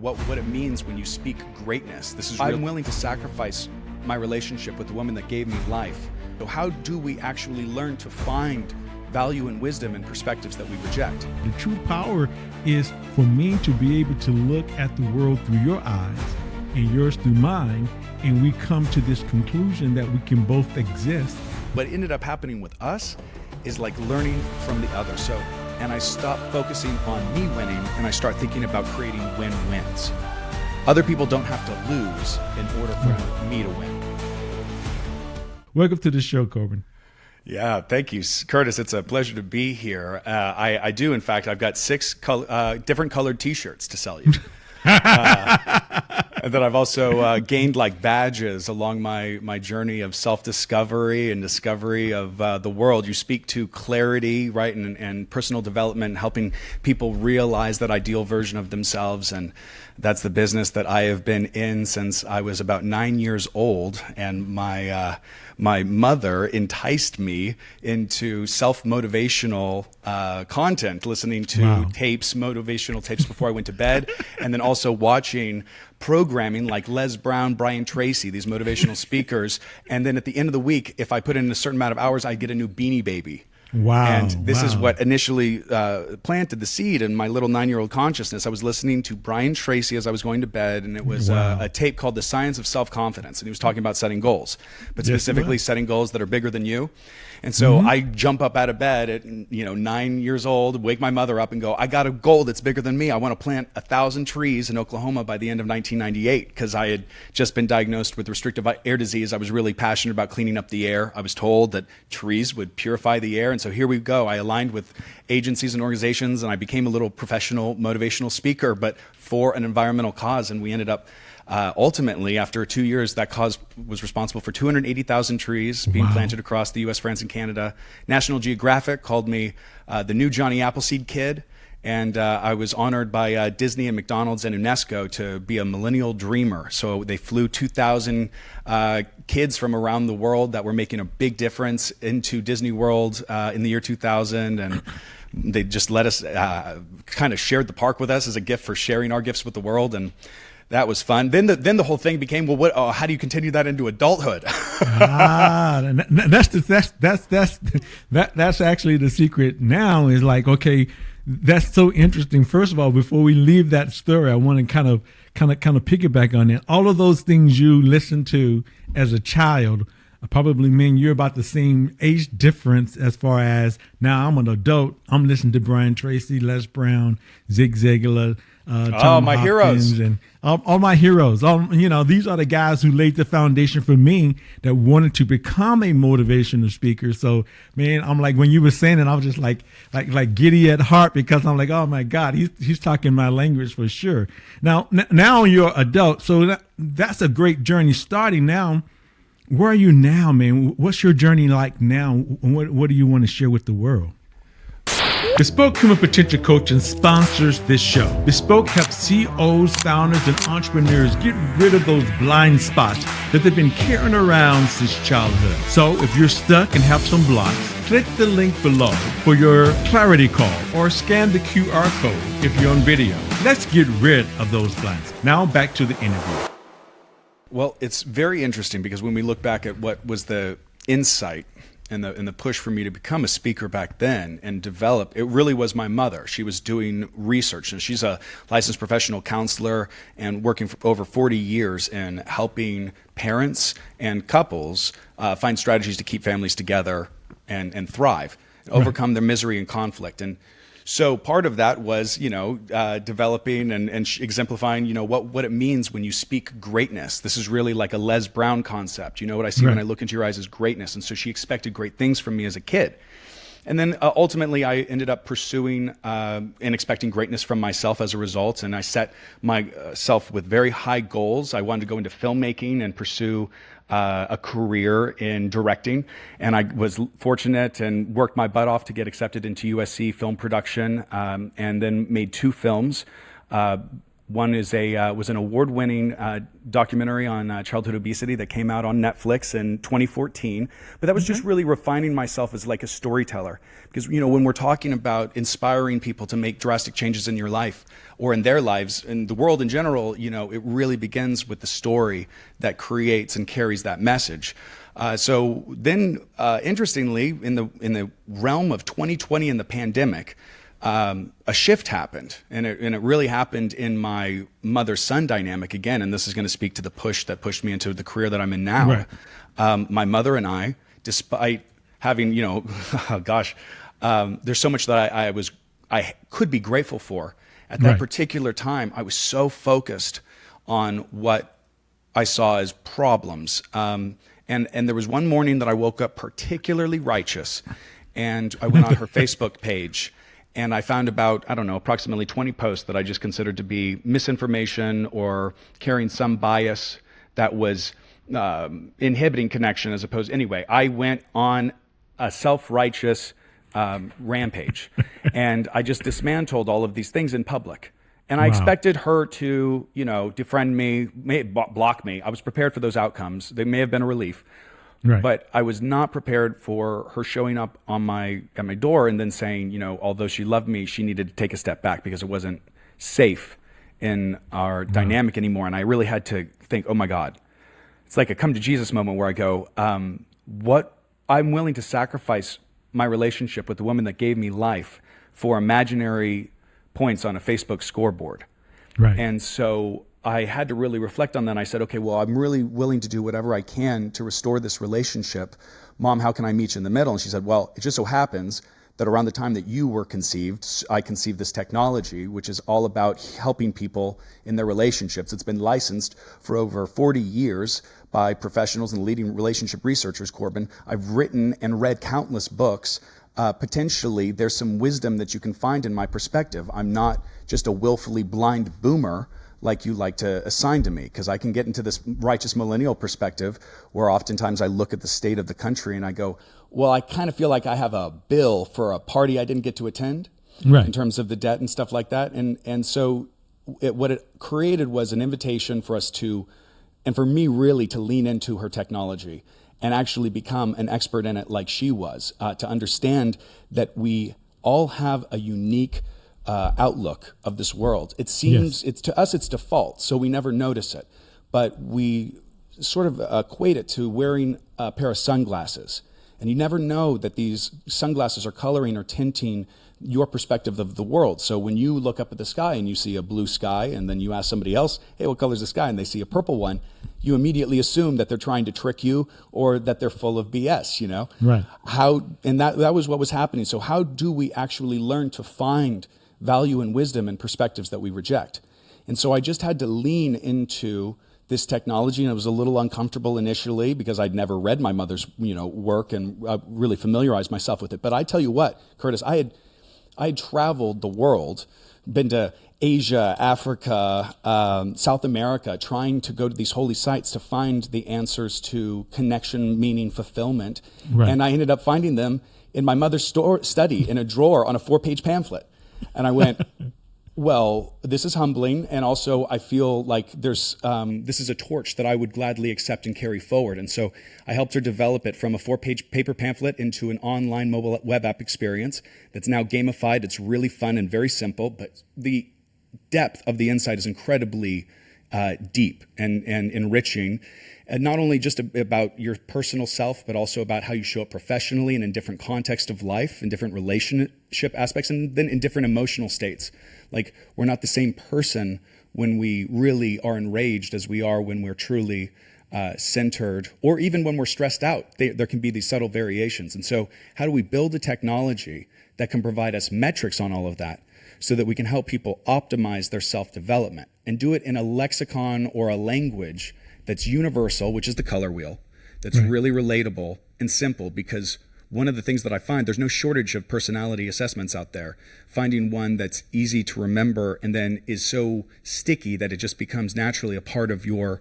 what it means when you speak greatness. I'm willing to sacrifice my relationship with the woman that gave me life. So how do we actually learn to find value and wisdom and perspectives that we reject? The true power is for me to be able to look at the world through your eyes and yours through mine, and we come to this conclusion that we can both exist. What ended up happening with us is like learning from the other. And I stop focusing on me winning and I start thinking about creating win-wins. Other people don't have to lose in order for me to win. Welcome to the show, Corbin. Yeah, thank you, Curtis. It's a pleasure to be here. I do, in fact, I've got 6 different colored T-shirts to sell you. That I've also gained like badges along my journey of self-discovery and discovery of the world. You speak to clarity, right, and personal development, helping people realize that ideal version of themselves. And that's the business that I have been in since I was about 9 years old. And my mother enticed me into self-motivational content, listening to motivational tapes before I went to bed, and then also watching programming like Les Brown, Brian Tracy, these motivational speakers. And then at the end of the week, if I put in a certain amount of hours, I get a new Beanie Baby. Wow. And this is what initially planted the seed in my little 9-year-old consciousness. I was listening to Brian Tracy as I was going to bed, and it was a tape called The Science of Self-Confidence. And he was talking about setting goals, but specifically setting goals that are bigger than you. And so I jump up out of bed at 9 years old, wake my mother up and go, I got a goal that's bigger than me. I want to plant 1,000 trees in Oklahoma by the end of 1998, because I had just been diagnosed with restrictive air disease. I was really passionate about cleaning up the air. I was told that trees would purify the air. And so here we go. I aligned with agencies and organizations, and I became a little professional motivational speaker, but for an environmental cause. And we ended up ultimately, after 2 years, that cause was responsible for 280,000 trees being planted across the U.S., France, and Canada. National Geographic called me the new Johnny Appleseed kid. And I was honored by Disney and McDonald's and UNESCO to be a millennial dreamer. So they flew 2,000 kids from around the world that were making a big difference into Disney World in the year 2000. And they just let us kind of shared the park with us as a gift for sharing our gifts with the world. And that was fun. Then the whole thing became, well, how do you continue that into adulthood? That's actually the secret now, is like, okay, that's so interesting. First of all, before we leave that story, I want to kind of piggyback on it. All of those things you listened to as a child probably mean you're about the same age difference as far as now I'm an adult. I'm listening to Brian Tracy, Les Brown, Zig Ziglar, Tom my Hopkins, heroes. and all my heroes. These are the guys who laid the foundation for me that wanted to become a motivational speaker. So, man, I'm like, when you were saying it, I was just like giddy at heart, because I'm like, oh my God, he's talking my language for sure. Now you're adult, so that's a great journey starting now. Where are you now, man? What's your journey like now? What do you want to share with the world? Bespoke Human Potential Coaching sponsors this show. Bespoke helps CEOs, founders, and entrepreneurs get rid of those blind spots that they've been carrying around since childhood. So if you're stuck and have some blocks, click the link below for your clarity call, or scan the QR code if you're on video. Let's get rid of those blinds. Now back to the interview. Well, it's very interesting, because when we look back at what was the insight and the push for me to become a speaker back then and develop, it really was my mother. She was doing research, and she's a licensed professional counselor and working for over 40 years in helping parents and couples find strategies to keep families together and thrive, overcome their misery and conflict. And so part of that was, developing and exemplifying, what it means when you speak greatness. This is really like a Les Brown concept. What I see when I look into your eyes is greatness. And so she expected great things from me as a kid. And then ultimately I ended up pursuing and expecting greatness from myself as a result. And I set myself with very high goals. I wanted to go into filmmaking and pursue a career in directing, and I was fortunate and worked my butt off to get accepted into USC film production, and then made 2 films. One is was an award-winning documentary on childhood obesity that came out on Netflix in 2014. But that was just really refining myself as like a storyteller. Because, when we're talking about inspiring people to make drastic changes in your life or in their lives, in the world in general, it really begins with the story that creates and carries that message. So then, interestingly, in the realm of 2020 and the pandemic, a shift happened, and it really happened in my mother-son dynamic again. And this is going to speak to the push that pushed me into the career that I'm in now. Right. My mother and I, despite having, oh gosh, there's so much that I could be grateful for. At that particular time, I was so focused on what I saw as problems. And there was one morning that I woke up particularly righteous, and I went on her Facebook page. And I found about, approximately 20 posts that I just considered to be misinformation or carrying some bias that was inhibiting connection as opposed. Anyway, I went on a self-righteous rampage. And I just dismantled all of these things in public. And I expected her to, defriend me, block me. I was prepared for those outcomes. They may have been a relief. Right. But I was not prepared for her showing up at my door and then saying, although she loved me, she needed to take a step back because it wasn't safe in our dynamic anymore. And I really had to think, oh my God, it's like a come to Jesus moment where I go, what I'm willing to sacrifice my relationship with the woman that gave me life for imaginary points on a Facebook scoreboard. Right. And so I had to really reflect on that. And I said, okay, well, I'm really willing to do whatever I can to restore this relationship. Mom, how can I meet you in the middle? And she said, well, it just so happens that around the time that you were conceived, I conceived this technology, which is all about helping people in their relationships. It's been licensed for over 40 years by professionals and leading relationship researchers, Corbin. I've written and read countless books. Potentially, there's some wisdom that you can find in my perspective. I'm not just a willfully blind boomer like you like to assign to me, because I can get into this righteous millennial perspective where oftentimes I look at the state of the country and I go, well, I kind of feel like I have a bill for a party I didn't get to attend in terms of the debt and stuff like that. And so what it created was an invitation for us to, and for me really to lean into her technology and actually become an expert in it like she was, to understand that we all have a unique outlook of this world. It seems it's to us, it's default, so we never notice it. But we sort of equate it to wearing a pair of sunglasses. And you never know that these sunglasses are coloring or tinting your perspective of the world. So when you look up at the sky and you see a blue sky, and then you ask somebody else, hey, what color is the sky? And they see a purple one, you immediately assume that they're trying to trick you or that they're full of BS, Right. And that was what was happening. So how do we actually learn to find value and wisdom and perspectives that we reject? And so I just had to lean into this technology, and it was a little uncomfortable initially because I'd never read my mother's, work and really familiarized myself with it. But I tell you what, Curtis, I had traveled the world, been to Asia, Africa, South America, trying to go to these holy sites to find the answers to connection, meaning, fulfillment. Right. And I ended up finding them in my mother's study in a drawer on a 4-page pamphlet. And I went, well, this is humbling. And also I feel like this is a torch that I would gladly accept and carry forward. And so I helped her develop it from a 4-page paper pamphlet into an online mobile web app experience that's now gamified. It's really fun and very simple, but the depth of the insight is incredibly deep and enriching. And not only just about your personal self, but also about how you show up professionally and in different contexts of life, in different relationship aspects, and then in different emotional states. Like, we're not the same person when we really are enraged as we are when we're truly centered, or even when we're stressed out. There can be these subtle variations. And so how do we build a technology that can provide us metrics on all of that so that we can help people optimize their self-development and do it in a lexicon or a language that's universal, which is the color wheel, that's really relatable and simple? Because one of the things that I find, there's no shortage of personality assessments out there. Finding one that's easy to remember and then is so sticky that it just becomes naturally a part of your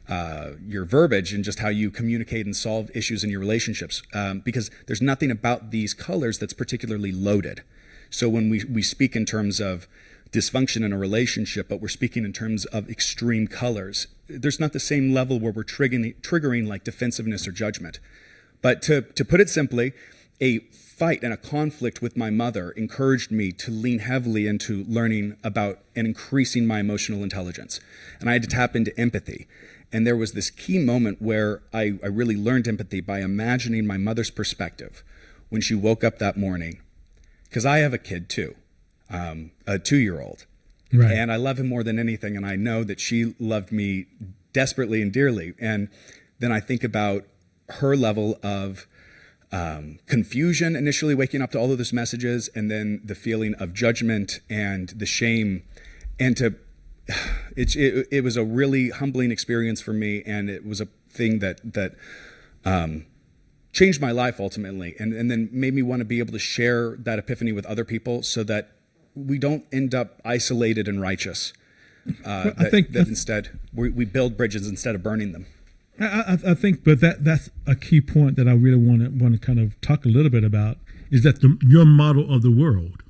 verbiage and just how you communicate and solve issues in your relationships. Because there's nothing about these colors that's particularly loaded. So when we speak in terms of dysfunction in a relationship, but we're speaking in terms of extreme colors. There's not the same level where we're triggering like defensiveness or judgment. But to put it simply, a fight and a conflict with my mother encouraged me to lean heavily into learning about and increasing my emotional intelligence. And I had to tap into empathy. And there was this key moment where I really learned empathy by imagining my mother's perspective when she woke up that morning. Because I have a kid too, a 2-year-old. Right. And I love him more than anything. And I know that she loved me desperately and dearly. And then I think about her level of confusion initially waking up to all of those messages, and then the feeling of judgment and the shame. And it was a really humbling experience for me. And it was a thing that changed my life ultimately, and then made me want to be able to share that epiphany with other people so that we don't end up isolated and righteous. I think that instead we build bridges instead of burning them. I think, but that's a key point that I really want to kind of talk a little bit about, is that your model of the world.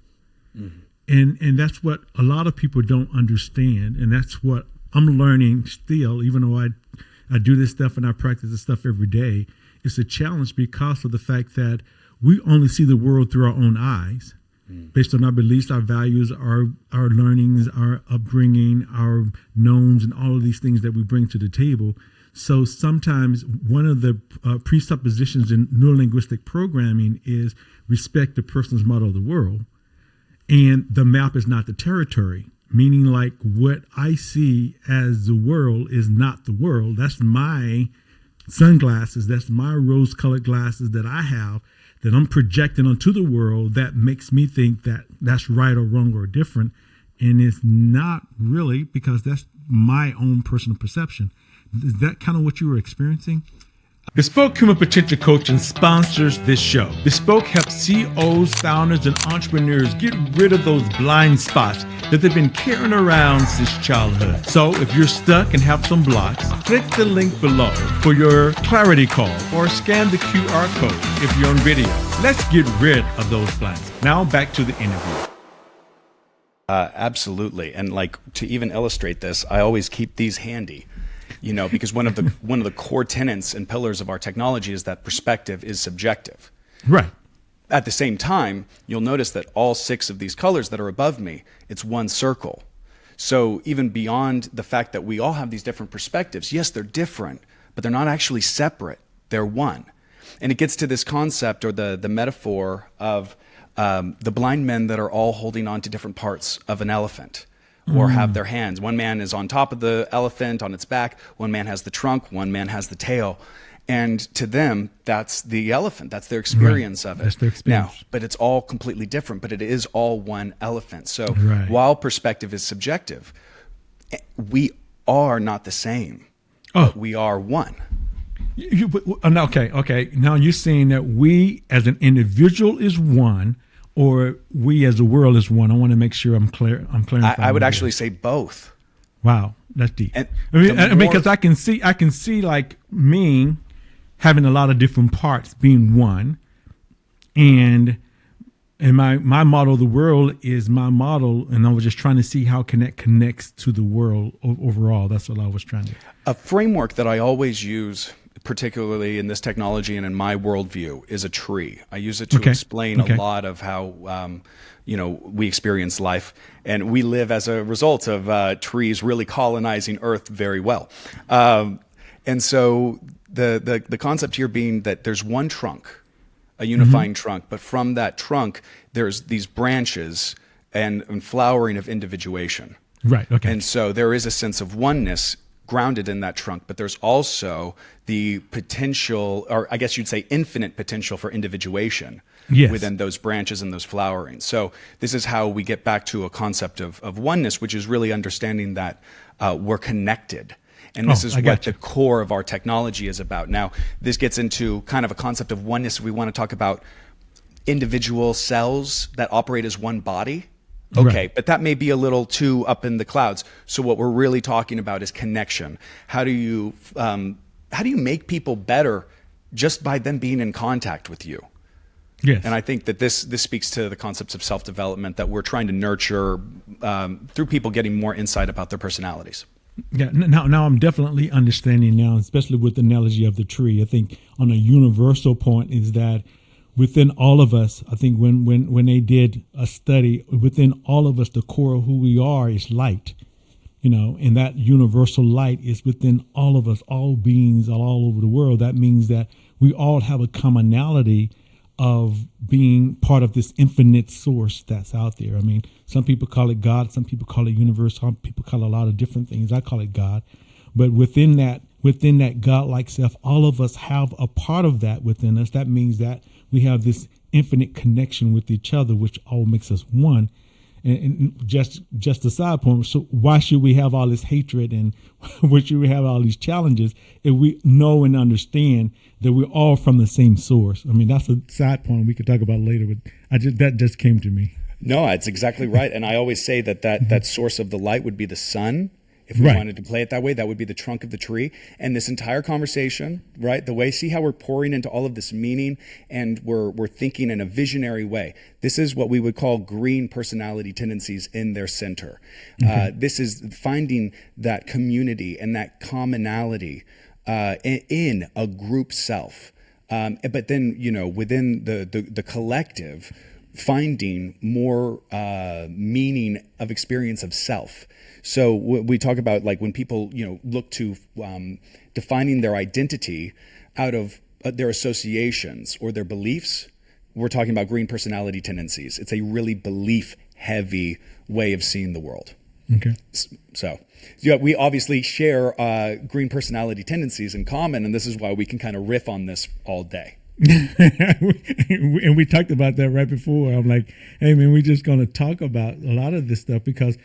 Mm-hmm. And that's what a lot of people don't understand, and that's what I'm learning still, even though I do this stuff and I practice this stuff every day. It's a challenge because of the fact that we only see the world through our own eyes, based on our beliefs, our values, our learnings, our upbringing, our knowns, and all of these things that we bring to the table. So sometimes one of the presuppositions in neurolinguistic programming is respect the person's model of the world, and the map is not the territory. Meaning, like, what I see as the world is not the world. That's my sunglasses, that's my rose-colored glasses that I have, that I'm projecting onto the world, that makes me think that that's right or wrong or different. And it's not really, because that's my own personal perception. Is that kind of what you were experiencing? Bespoke Human Potential Coaching sponsors this show. Bespoke helps CEOs, founders, and entrepreneurs get rid of those blind spots that they've been carrying around since childhood. So if you're stuck and have some blocks, click the link below for your clarity call, or scan the QR code if you're on video. Let's get rid of those blind spots. Now back to the interview. Absolutely. And like, to even illustrate this, I always keep these handy. Because one of the core tenets and pillars of our technology is that perspective is subjective. Right. At the same time, you'll notice that all 6 of these colors that are above me, it's one circle. So even beyond the fact that we all have these different perspectives, yes, they're different, but they're not actually separate. They're one. And it gets to this concept, or the metaphor of the blind men that are all holding on to different parts of an elephant. Or have their hands. One man is on top of the elephant on its back. One man has the trunk. One man has the tail. And to them, that's the elephant. That's their experience of it. That's their experience. Now, but it's all completely different, but it is all one elephant. So right. While perspective is subjective, we are not the same. But we are one. Okay. Now you're saying that we as an individual is one, or we as a world is one. I want to make sure I'm clear. I would actually say both. Wow, that's deep. Because I can see like me having a lot of different parts being one, and my model of the world is my model, and I was just trying to see how connects to the world overall. That's what I was trying to. A framework that I always use, particularly in this technology and in my worldview, is a tree. I use it to explain a lot of how we experience life, and we live as a result of trees really colonizing Earth very well. And so the concept here being that there's one trunk, a unifying trunk, but from that trunk there's these branches and flowering of individuation. Right. Okay. And so there is a sense of oneness grounded in that trunk, but there's also the potential, or I guess you'd say infinite potential for individuation within those branches and those flowerings. So this is how we get back to a concept of oneness, which is really understanding that we're connected. And this is what the core of our technology is about. Now, this gets into kind of a concept of oneness. We want to talk about individual cells that operate as one body. Okay, but that may be a little too up in the clouds. So what we're really talking about is connection. How do you make people better just by them being in contact with you? Yes. And I think that this speaks to the concepts of self-development that we're trying to nurture through people getting more insight about their personalities. Yeah. Now I'm definitely understanding now, especially with the analogy of the tree. I think on a universal point is that within all of us, I think when they did a study, within all of us, the core of who we are is light. And that universal light is within all of us, all beings all over the world. That means that we all have a commonality of being part of this infinite source that's out there. I mean, some people call it God, some people call it universe, some people call it a lot of different things. I call it God. But within that God-like self, all of us have a part of that within us. That means that we have this infinite connection with each other, which all makes us one. And just a side point, so why should we have all this hatred and why should we have all these challenges if we know and understand that we're all from the same source? I mean, that's a side point we could talk about later, but that just came to me. No, it's exactly right. And I always say that source of the light would be the sun. If we wanted to play it that way, that would be the trunk of the tree. And this entire conversation, right, see how we're pouring into all of this meaning and we're thinking in a visionary way. This is what we would call green personality tendencies in their center. Okay. This is finding that community and that commonality in a group self. But then, within the collective, finding more meaning of experience of self. So we talk about like when people, look to defining their identity out of their associations or their beliefs, we're talking about green personality tendencies. It's a really belief heavy way of seeing the world. Okay. So we obviously share green personality tendencies in common, and this is why we can kind of riff on this all day. And we talked about that right before. I'm like, hey man, we're just going to talk about a lot of this stuff because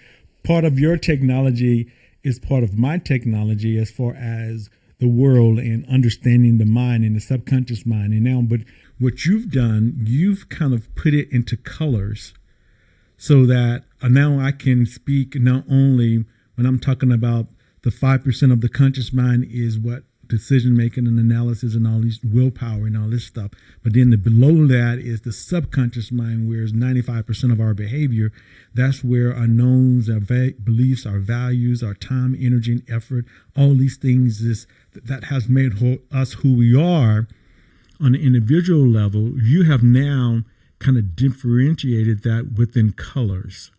part of your technology is part of my technology as far as the world and understanding the mind and the subconscious mind. And now, but what you've done, you've kind of put it into colors so that now I can speak not only when I'm talking about the 5% of the conscious mind is what decision making and analysis and all these willpower and all this stuff. But then below that is the subconscious mind, where is 95% of our behavior. That's where our knowns, our beliefs, our values, our time, energy, and effort, all these things that has made us who we are on an individual level. You have now kind of differentiated that within colors.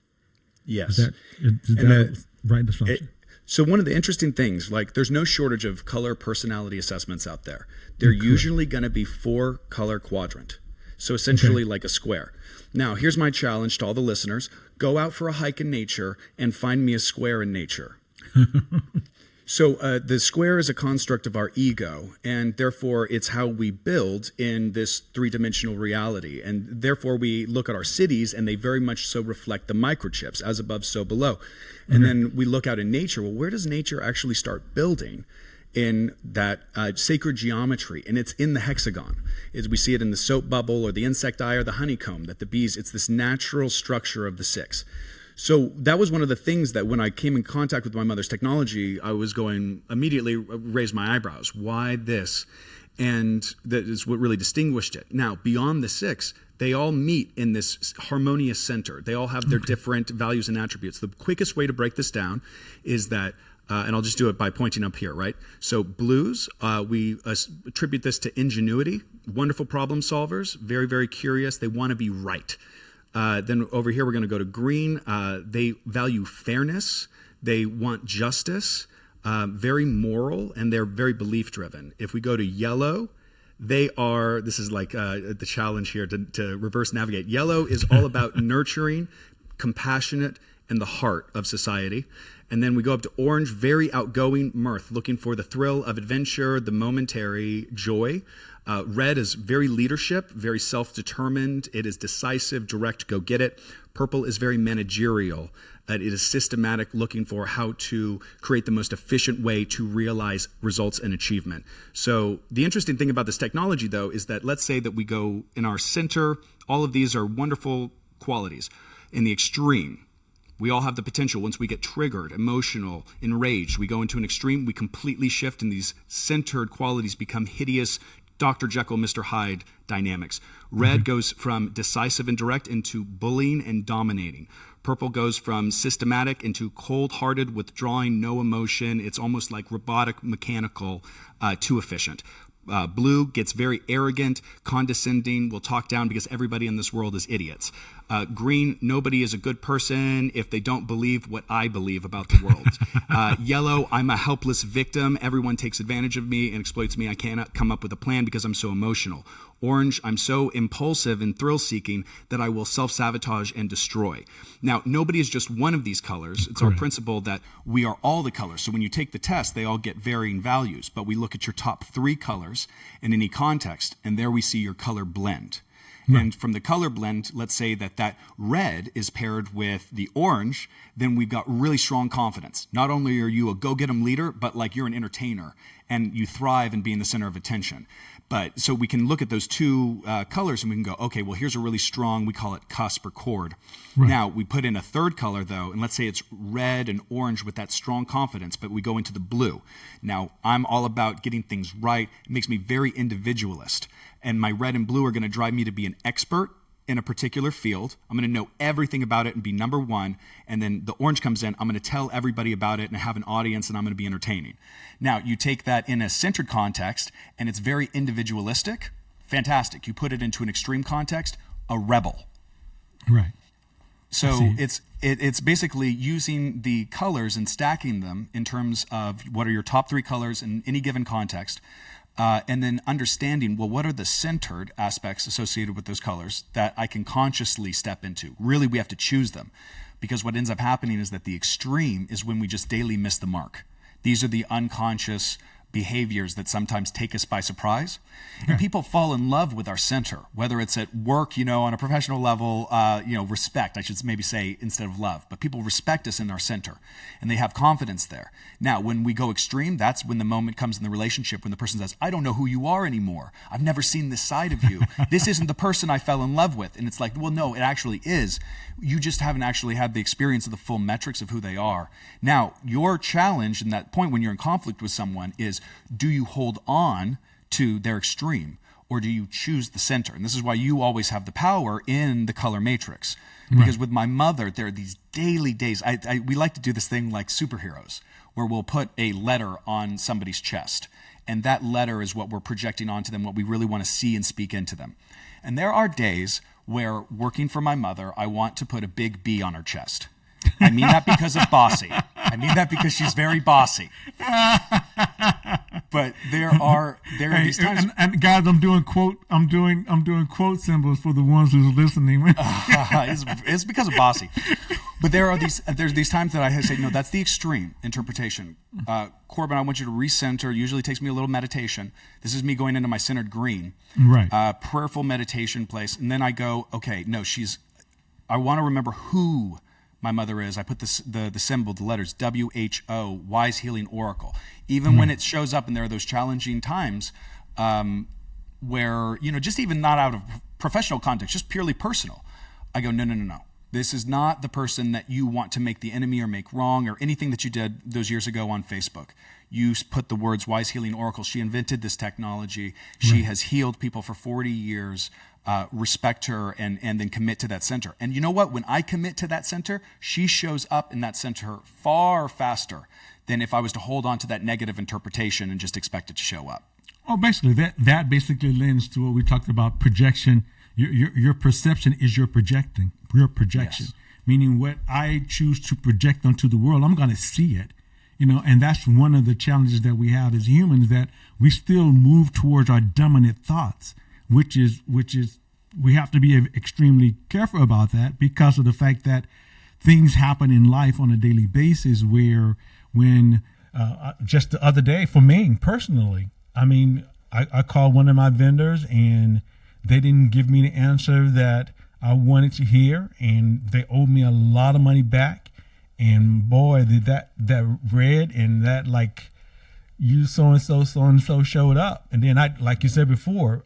Yes. Is that right assumption? So one of the interesting things, like there's no shortage of color personality assessments out there. They're usually going to be 4-color quadrant. So essentially like a square. Now, here's my challenge to all the listeners. Go out for a hike in nature and find me a square in nature. So the square is a construct of our ego, and therefore it's how we build in this 3-dimensional reality. And therefore we look at our cities, and they very much so reflect the microchips, as above, so below. And then we look out in nature. Well, where does nature actually start building? In that sacred geometry, and it's in the hexagon. We see it in the soap bubble or the insect eye or the honeycomb, that the bees, it's this natural structure of the 6. So that was one of the things that when I came in contact with my mother's technology, I was going immediately raise my eyebrows. Why this? And that is what really distinguished it. Now, beyond the 6, they all meet in this harmonious center. They all have their different values and attributes. The quickest way to break this down is that, and I'll just do it by pointing up here, right? So blues, we attribute this to ingenuity, wonderful problem solvers, very, very curious. They want to be right. Then over here, we're going to go to green. They value fairness. They want justice, very moral, and they're very belief driven. If we go to yellow, they are, this is like the challenge here to reverse navigate. Yellow is all about nurturing, compassionate, and the heart of society. And then we go up to orange, very outgoing, mirth, looking for the thrill of adventure, the momentary joy. Red is very leadership, very self-determined. It is decisive, direct, go get it. Purple is very managerial. It is systematic, looking for how to create the most efficient way to realize results and achievement. So the interesting thing about this technology, though, is that let's say that we go in our center. All of these are wonderful qualities. In the extreme, we all have the potential, once we get triggered, emotional, enraged, we go into an extreme, we completely shift, and these centered qualities become hideous, Dr. Jekyll, Mr. Hyde dynamics. Red goes from decisive and direct into bullying and dominating. Purple goes from systematic into cold-hearted, withdrawing, no emotion. It's almost like robotic, mechanical, too efficient. Blue gets very arrogant, condescending, will talk down because everybody in this world is idiots. Green, nobody is a good person if they don't believe what I believe about the world. Yellow, I'm a helpless victim. Everyone takes advantage of me and exploits me. I cannot come up with a plan because I'm so emotional. Orange, I'm so impulsive and thrill-seeking that I will self-sabotage and destroy. Now, nobody is just one of these colors. It's our principle that we are all the colors. So when you take the test, they all get varying values. But we look at your top 3 colors in any context, and there we see your color blend. Right. And from the color blend, let's say that red is paired with the orange, then we've got really strong confidence. Not only are you a go-get-em leader, but like you're an entertainer, and you thrive in being the center of attention. But so we can look at those 2 colors and we can go, okay, well, here's a really strong, we call it cusp or chord. Right. Now, we put in a 3rd color, though, and let's say it's red and orange with that strong confidence, but we go into the blue. Now, I'm all about getting things right. It makes me very individualist. And my red and blue are going to drive me to be an expert in a particular field. I'm going to know everything about it and be number one. And then the orange comes in. I'm going to tell everybody about it and have an audience, and I'm going to be entertaining. Now, you take that in a centered context, and it's very individualistic. Fantastic. You put it into an extreme context, a rebel. Right. So it's basically using the colors and stacking them in terms of what are your top 3 colors in any given context. And then understanding, well, what are the centered aspects associated with those colors that I can consciously step into? Really, we have to choose them, because what ends up happening is that the extreme is when we just daily miss the mark. These are the unconscious behaviors that sometimes take us by surprise. And people fall in love with our center, whether it's at work, on a professional level, respect, I should maybe say, instead of love. But people respect us in our center, and they have confidence there. Now, when we go extreme, that's when the moment comes in the relationship when the person says, I don't know who you are anymore. I've never seen this side of you. This isn't the person I fell in love with. And it's like, well, no, it actually is. You just haven't actually had the experience of the full metrics of who they are. Now, your challenge in that point when you're in conflict with someone is, do you hold on to their extreme, or do you choose the center? And this is why you always have the power in the color matrix. Because with my mother, there are these daily days. We like to do this thing like superheroes, where we'll put a letter on somebody's chest. And that letter is what we're projecting onto them, what we really want to see and speak into them. And there are days where, working for my mother, I want to put a big B on her chest. I mean that because of bossy. I mean that because she's very bossy. But there are these times. And guys, I'm doing quote symbols for the ones who's listening. It's because of bossy. But there's these times that I say, no, that's the extreme interpretation. Corbin, I want you to recenter. Usually takes me a little meditation. This is me going into my centered green. Right. Prayerful meditation place. And then I go, okay, no, I want to remember who my mother is. I put the symbol, the letters, WHO, Wise Healing Oracle. Even when it shows up and there are those challenging times where, just even not out of professional context, just purely personal, I go, no. This is not the person that you want to make the enemy or make wrong or anything that you did those years ago on Facebook. You put the words Wise Healing Oracle. She invented this technology. She has healed people for 40 years. Respect her and then commit to that center. And you know what? When I commit to that center, she shows up in that center far faster than if I was to hold on to that negative interpretation and just expect it to show up. Oh, basically, that basically lends to what we talked about, projection. Your perception is your projection, yes. Meaning what I choose to project onto the world, I'm going to see it. And that's one of the challenges that we have as humans, that we still move towards our dominant thoughts, which is we have to be extremely careful about that, because of the fact that things happen in life on a daily basis where when just the other day for me personally, I called one of my vendors and they didn't give me the answer that I wanted to hear, and they owed me a lot of money back. And boy, did that red and that like you so and so showed up. And then I, like you said before,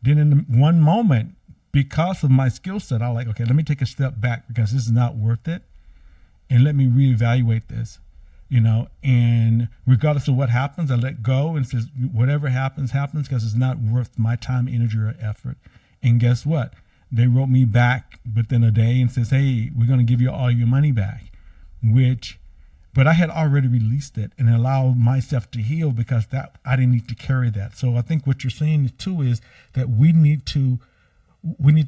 then in one moment, because of my skill set, I like, okay, let me take a step back because this is not worth it. And let me reevaluate this. and regardless of what happens, I let go and says, whatever happens, happens, because it's not worth my time, energy, or effort. And guess what? They wrote me back within a day and says, hey, we're going to give you all your money back, but I had already released it and allowed myself to heal, because that I didn't need to carry that. So I think what you're saying too is that we need to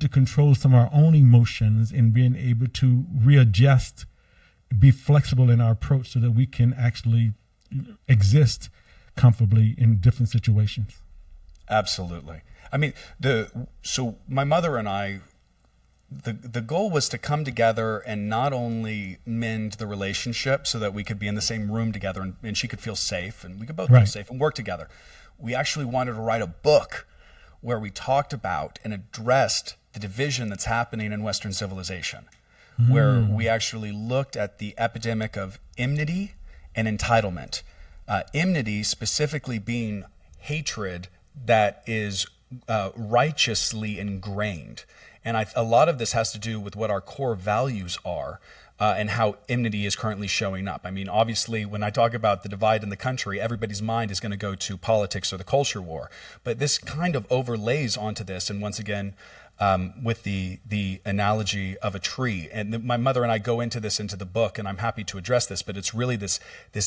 control some of our own emotions and being able to readjust, be flexible in our approach so that we can actually exist comfortably in different situations. Absolutely. I mean, so my mother and I, the goal was to come together and not only mend the relationship so that we could be in the same room together and she could feel safe and we could both feel safe and work together. We actually wanted to write a book where we talked about and addressed the division that's happening in Western civilization, where we actually looked at the epidemic of enmity and entitlement. Enmity specifically being hatred that is righteously ingrained. And a lot of this has to do with what our core values are and how enmity is currently showing up. I mean, obviously, when I talk about the divide in the country, everybody's mind is going to go to politics or the culture war. But this kind of overlays onto this. And once again, with the analogy of a tree. And my mother and I go into the book, and I'm happy to address this, but it's really this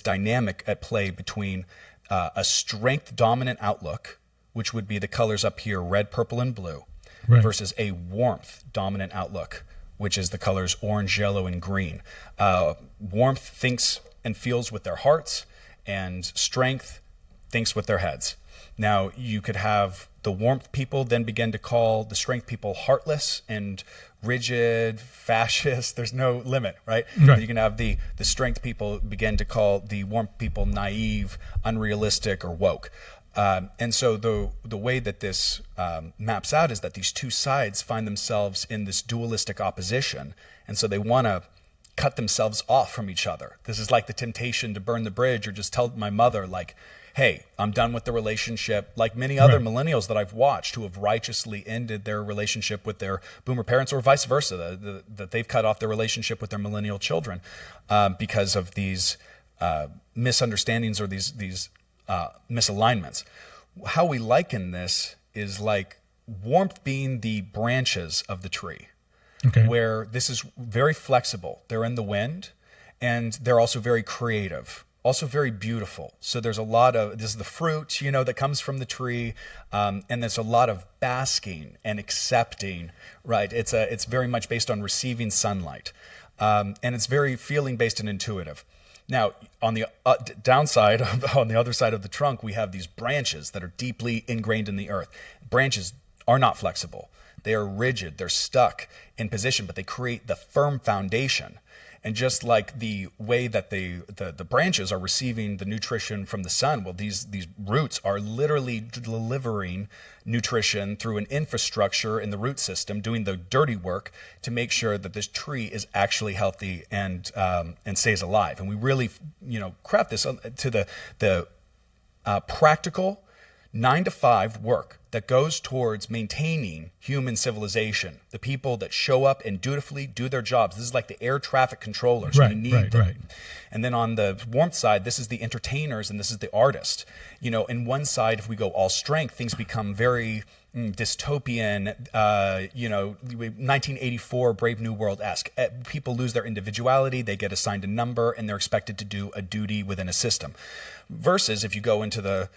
dynamic at play between a strength-dominant outlook, which would be the colors up here, red, purple, and blue, versus a warmth-dominant outlook, which is the colors orange, yellow, and green. Warmth thinks and feels with their hearts, and strength thinks with their heads. Now, you could have the warmth people then begin to call the strength people heartless and rigid, fascist. There's no limit, right? You can have the strength people begin to call the warmth people naive, unrealistic, or woke. And so the way that this maps out is that these two sides find themselves in this dualistic opposition. And so they want to cut themselves off from each other. This is like the temptation to burn the bridge or just tell my mother, like, hey, I'm done with the relationship. Like many other millennials that I've watched who have righteously ended their relationship with their boomer parents, or vice versa, that they've cut off their relationship with their millennial children because of these misunderstandings or these misalignments. How we liken this is like warmth being the branches of the tree, where this is very flexible. They're in the wind, and they're also very creative, also very beautiful. So there's a lot of, this is the fruit, that comes from the tree, and there's a lot of basking and accepting, right? It's very much based on receiving sunlight, and it's very feeling based and intuitive. Now, on the downside, on the other side of the trunk, we have these branches that are deeply ingrained in the earth. Branches are not flexible. They are rigid. They're stuck in position, but they create the firm foundation. And just like the way that the branches are receiving the nutrition from the sun, well, these roots are literally delivering nutrition through an infrastructure in the root system, doing the dirty work to make sure that this tree is actually healthy and stays alive. And we really, craft this to the practical 9-to-5 work that goes towards maintaining human civilization, the people that show up and dutifully do their jobs. This is like the air traffic controllers. We need them. And then on the warmth side, this is the entertainers and this is the artist. In one side, if we go all strength, things become very dystopian, 1984 Brave New World-esque. People lose their individuality, they get assigned a number, and they're expected to do a duty within a system. Versus if you go into the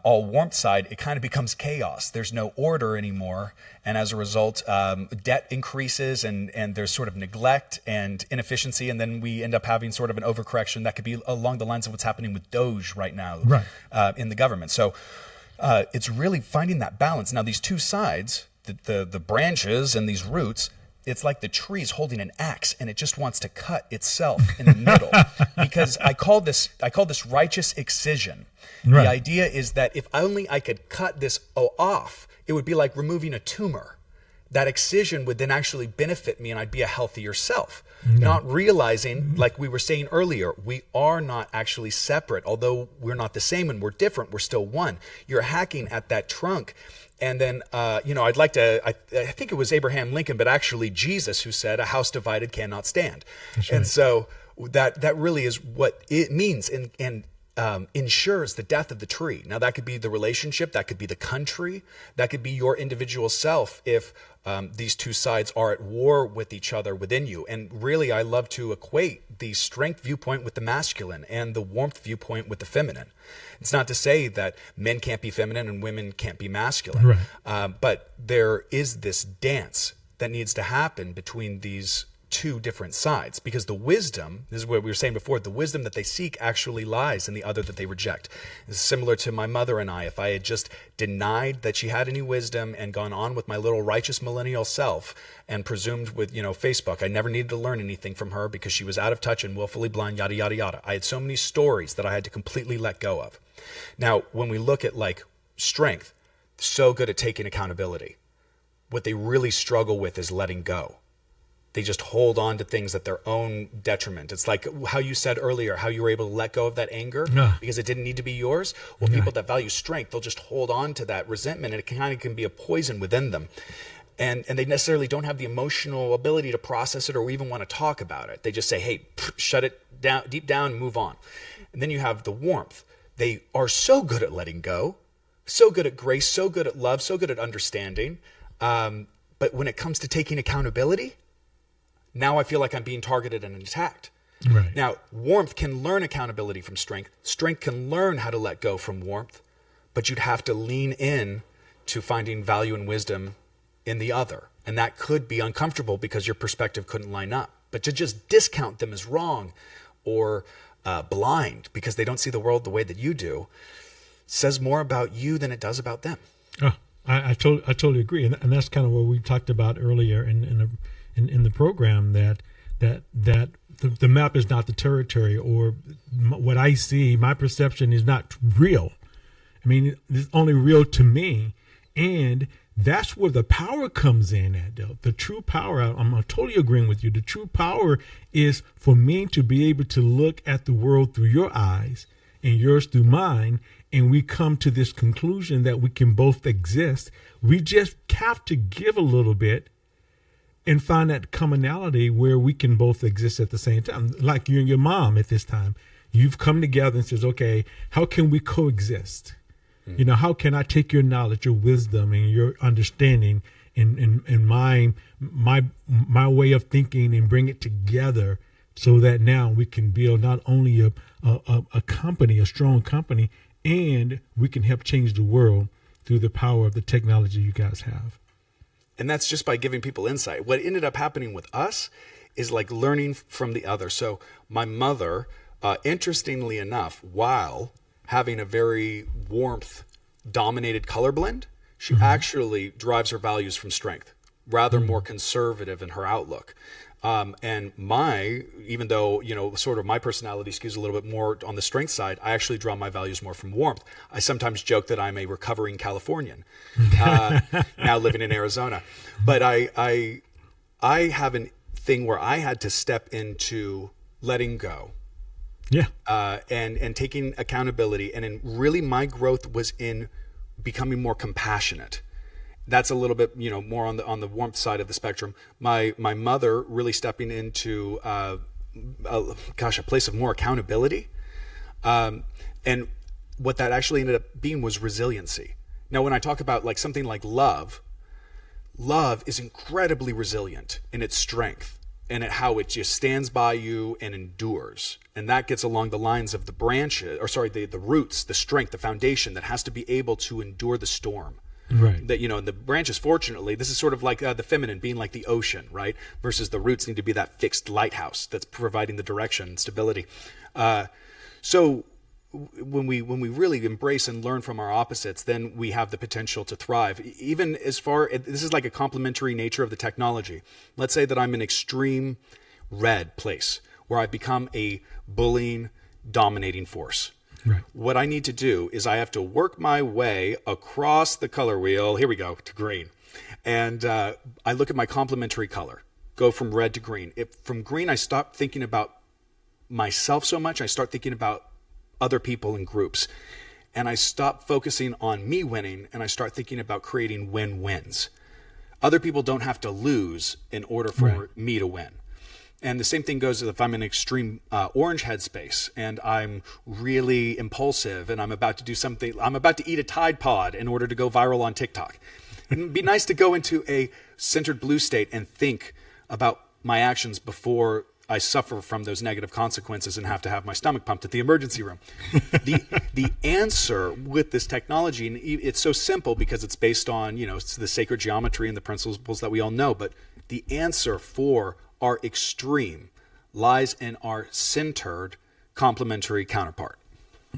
all warmth side, it kind of becomes chaos. There's no order anymore. And as a result, debt increases and there's sort of neglect and inefficiency. And then we end up having sort of an overcorrection that could be along the lines of what's happening with Doge right now in the government. So it's really finding that balance. Now, these two sides, the branches and these roots, it's like the tree's holding an axe and it just wants to cut itself in the middle. Because I call this righteous excision. The idea is that if only I could cut this off, it would be like removing a tumor. That excision would then actually benefit me and I'd be a healthier self. Not realizing, like we were saying earlier, we are not actually separate. Although we're not the same and we're different, we're still one. You're hacking at that trunk. And then, I'd like to, I think it was Abraham Lincoln, but actually Jesus who said, a house divided cannot stand. And so that really is what it means, and ensures the death of the tree. Now, that could be the relationship, that could be the country, that could be your individual self if these two sides are at war with each other within you. And really, I love to equate the strength viewpoint with the masculine and the warmth viewpoint with the feminine. It's not to say that men can't be feminine and women can't be masculine, but there is this dance that needs to happen between these two different sides, because the wisdom, this is what we were saying before, the wisdom that they seek actually lies in the other that they reject. It's similar to my mother and I. If I had just denied that she had any wisdom and gone on with my little righteous millennial self and presumed with, Facebook, I never needed to learn anything from her because she was out of touch and willfully blind, yada, yada, yada. I had so many stories that I had to completely let go of. Now, when we look at like strength, so good at taking accountability. What they really struggle with is letting go. They just hold on to things at their own detriment. It's like how you said earlier, how you were able to let go of that anger because it didn't need to be yours. Well, people that value strength, they'll just hold on to that resentment, and it kind of can be a poison within them. And they necessarily don't have the emotional ability to process it or even want to talk about it. They just say, hey, shut it down, deep down, move on. And then you have the warmth. They are so good at letting go, so good at grace, so good at love, so good at understanding. But when it comes to taking accountability, now I feel like I'm being targeted and attacked. Right. Now, warmth can learn accountability from strength. Strength can learn how to let go from warmth, but you'd have to lean in to finding value and wisdom in the other. And that could be uncomfortable because your perspective couldn't line up. But to just discount them as wrong or blind because they don't see the world the way that you do says more about you than it does about them. Oh, I totally agree. And that's kind of what we talked about earlier in the program, that the map is not the territory, or what I see, my perception is not real. I mean, it's only real to me. And that's where the power comes in at, though. The true power, I'm totally agreeing with you. The true power is for me to be able to look at the world through your eyes and yours through mine, and we come to this conclusion that we can both exist. We just have to give a little bit and find that commonality where we can both exist at the same time. Like you and your mom at this time, you've come together and says, okay, how can we coexist? Mm-hmm. How can I take your knowledge, your wisdom, and your understanding and my way of thinking and bring it together so that now we can build not only a company, a strong company, and we can help change the world through the power of the technology you guys have. And that's just by giving people insight. What ended up happening with us is like learning from the other. So my mother, interestingly enough, while having a very warmth-dominated color blend, she actually drives her values from strength, rather more conservative in her outlook. And even though, sort of my personality skews a little bit more on the strength side, I actually draw my values more from warmth. I sometimes joke that I'm a recovering Californian, now living in Arizona. But I have a thing where I had to step into letting go. Yeah. And taking accountability. And really my growth was in becoming more compassionate. That's a little bit, more on the warmth side of the spectrum. My mother really stepping into, a place of more accountability. And what that actually ended up being was resiliency. Now, when I talk about like something like love is incredibly resilient in its strength and at how it just stands by you and endures. And that gets along the lines of the roots, the strength, the foundation that has to be able to endure the storm. Right. That, the branches, fortunately, this is sort of like the feminine being like the ocean, right? Versus the roots need to be that fixed lighthouse that's providing the direction and stability. So when we really embrace and learn from our opposites, then we have the potential to thrive. Even this is like a complementary nature of the technology. Let's say that I'm in extreme red place where I've become a bullying, dominating force. Right. What I need to do is I have to work my way across the color wheel. Here we go, to green. And I look at my complementary color, go from red to green. From green, I stop thinking about myself so much. I start thinking about other people and groups. And I stop focusing on me winning, and I start thinking about creating win-wins. Other people don't have to lose in order for me to win. And the same thing goes if I'm in extreme orange headspace and I'm really impulsive and I'm about to do something, I'm about to eat a Tide Pod in order to go viral on TikTok. It'd be nice to go into a centered blue state and think about my actions before I suffer from those negative consequences and have to have my stomach pumped at the emergency room. The answer with this technology, and it's so simple because it's based on, it's the sacred geometry and the principles that we all know, but the answer for our extreme lies in our centered complementary counterpart.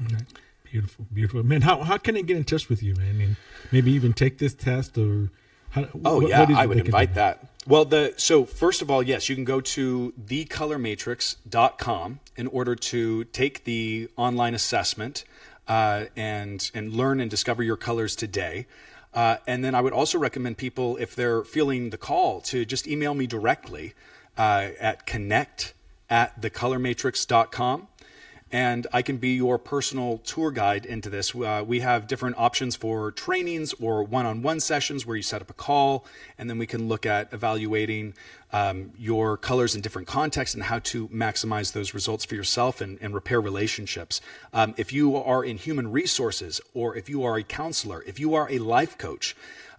Okay. Beautiful, beautiful. Man, how can they get in touch with you, man? And maybe even take this test or... I would invite that. Well, so first of all, yes, you can go to thecolormatrix.com in order to take the online assessment and learn and discover your colors today. And then I would also recommend people, if they're feeling the call, to just email me directly at connect@thecolormatrix.com. And I can be your personal tour guide into this. We have different options for trainings or one-on-one sessions where you set up a call, and then we can look at evaluating your colors in different contexts and how to maximize those results for yourself and repair relationships. If you are in human resources, or if you are a counselor, if you are a life coach,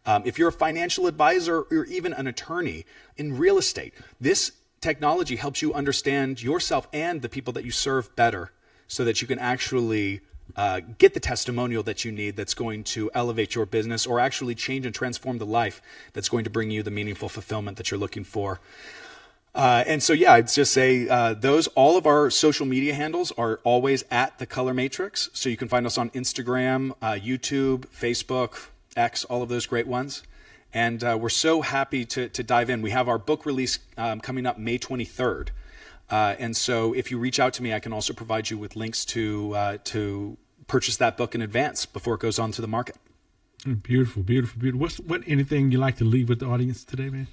if you're a financial advisor or even an attorney in real estate, this technology helps you understand yourself and the people that you serve better, so that you can actually get the testimonial that you need that's going to elevate your business or actually change and transform the life that's going to bring you the meaningful fulfillment that you're looking for. And so, I'd just say all of our social media handles are always at The Color Matrix. So you can find us on Instagram, YouTube, Facebook, X, all of those great ones. And we're so happy to dive in. We have our book release coming up May 23rd. And so if you reach out to me, I can also provide you with links to purchase that book in advance before it goes on to the market. Beautiful, beautiful, beautiful. What anything you like to leave with the audience today, man?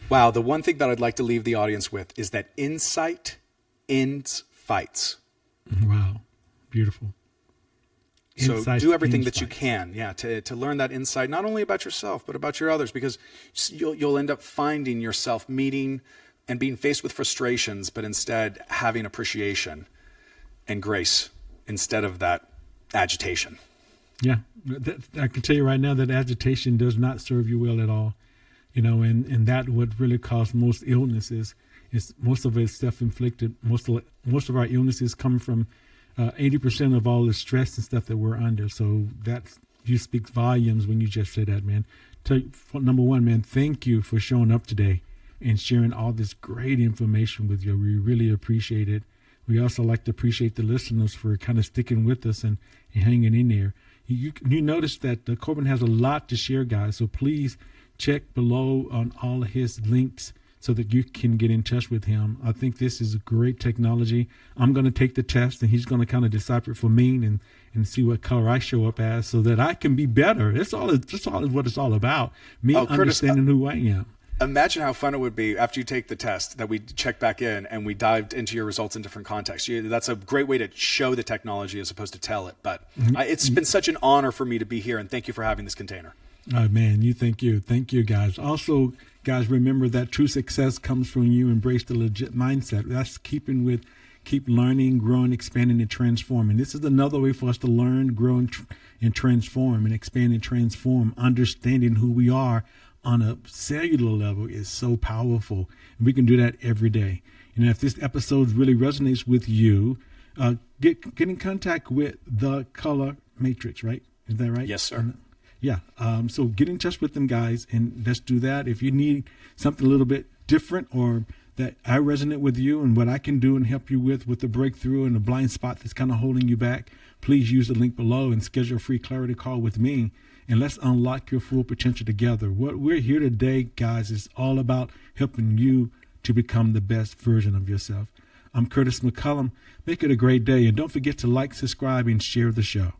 Wow. The one thing that I'd like to leave the audience with is that insight ends fights. Wow. Beautiful. So Insight do everything ends that you fights. can, to learn that insight, not only about yourself, but about your others, because you'll end up finding yourself meeting and being faced with frustrations, but instead having appreciation and grace instead of that agitation. Yeah, I can tell you right now that agitation does not serve you well at all. And that what really causes most illnesses is most of it is self-inflicted. Most of our illnesses come from 80% of all the stress and stuff that we're under. So you speak volumes when you just say that, man. Number one, man, thank you for showing up today and sharing all this great information with you. We really appreciate it. We also like to appreciate the listeners for kind of sticking with us and hanging in there. You notice that Corbin has a lot to share, guys. So please check below on all of his links so that you can get in touch with him. I think this is a great technology. I'm going to take the test, and he's going to kind of decipher it for me and see what color I show up as so that I can be better. That's all what it's all about. Me understanding who I am. Imagine how fun it would be after you take the test that we check back in and we dived into your results in different contexts. That's a great way to show the technology as opposed to tell it. But it's been such an honor for me to be here, and thank you for having this container. Man, thank you. Thank you, guys. Also, guys, remember that true success comes from you embrace the legit mindset. That's keep learning, growing, expanding, and transforming. This is another way for us to learn, grow, and transform, and expand and transform. Understanding who we are on a cellular level is so powerful. And we can do that every day. And if this episode really resonates with you, get in contact with The Color Matrix, right? Is that right? Yes, sir. Yeah. So get in touch with them, guys, and let's do that. If you need something a little bit different or that I resonate with you and what I can do and help you with the breakthrough and the blind spot that's kind of holding you back, please use the link below and schedule a free clarity call with me. And let's unlock your full potential together. What we're here today, guys, is all about helping you to become the best version of yourself. I'm Curtis McCullom. Make it a great day. And don't forget to like, subscribe, and share the show.